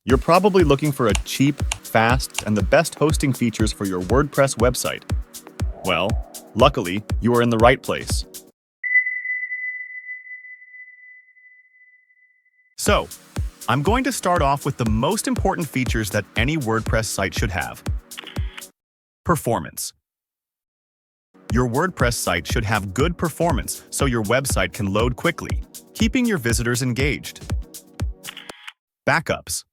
You're probably looking for a cheap, fast, and the best hosting features for your WordPress website. Well, luckily, you are in the right place. So, I'm going to start off with the most important features that any WordPress site should have. Performance. Your WordPress site should have good performance so your website can load quickly, keeping your visitors engaged. Backups.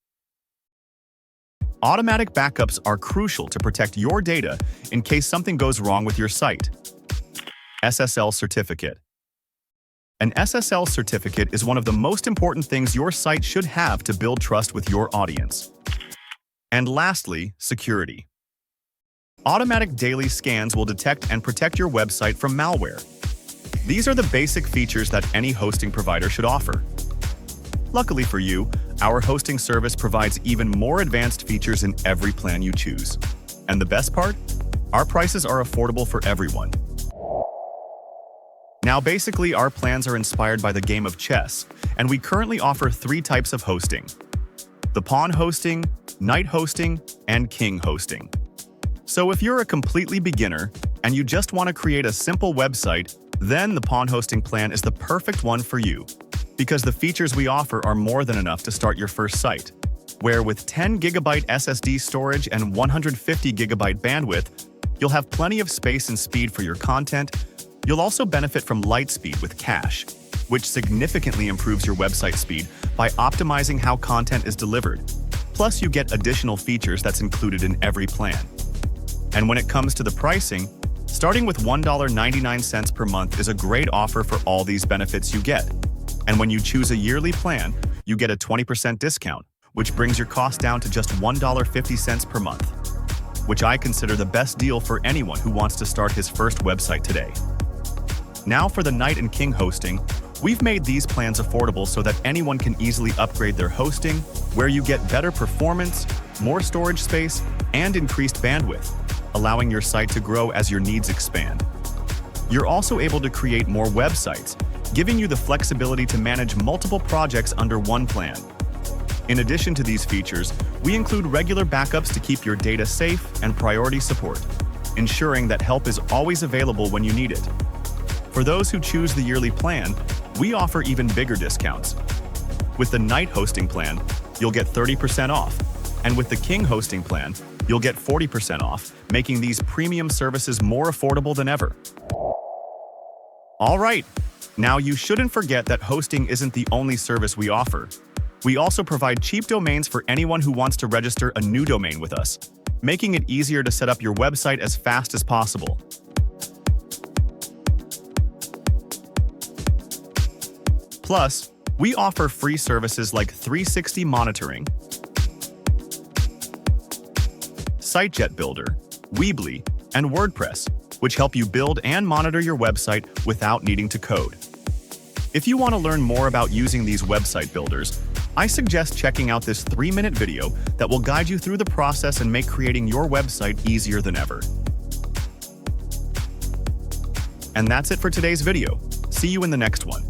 Automatic backups are crucial to protect your data in case something goes wrong with your site. SSL certificate. An SSL certificate is one of the most important things your site should have to build trust with your audience. And lastly, security. Automatic daily scans will detect and protect your website from malware. These are the basic features that any hosting provider should offer. Luckily for you, our hosting service provides even more advanced features in every plan you choose. And the best part? Our prices are affordable for everyone. Now basically, our plans are inspired by the game of chess, and we currently offer 3 types of hosting: the Pawn hosting, Knight hosting, and King hosting. So if you're a completely beginner and you just want to create a simple website, then the Pawn hosting plan is the perfect one for you, because the features we offer are more than enough to start your first site, where with 10 GB SSD storage and 150 GB bandwidth, you'll have plenty of space and speed for your content. You'll also benefit from Lightspeed with cache, which significantly improves your website speed by optimizing how content is delivered. Plus, you get additional features that's included in every plan. And when it comes to the pricing, starting with $1.99 per month is a great offer for all these benefits you get. And when you choose a yearly plan, you get a 20% discount, which brings your cost down to just $1.50 per month, which I consider the best deal for anyone who wants to start his first website today. Now for the Knight and King hosting, we've made these plans affordable so that anyone can easily upgrade their hosting, where you get better performance, more storage space, and increased bandwidth, allowing your site to grow as your needs expand. You're also able to create more websites, giving you the flexibility to manage multiple projects under one plan. In addition to these features, we include regular backups to keep your data safe and priority support, ensuring that help is always available when you need it. For those who choose the yearly plan, we offer even bigger discounts. With the Knight hosting plan, you'll get 30% off, and with the King hosting plan, you'll get 40% off, making these premium services more affordable than ever. All right, now you shouldn't forget that hosting isn't the only service we offer. We also provide cheap domains for anyone who wants to register a new domain with us, making it easier to set up your website as fast as possible. Plus, we offer free services like 360 monitoring, SiteJet Builder, Weebly, and WordPress, which help you build and monitor your website without needing to code. If you want to learn more about using these website builders, I suggest checking out this 3-minute video that will guide you through the process and make creating your website easier than ever. And that's it for today's video. See you in the next one.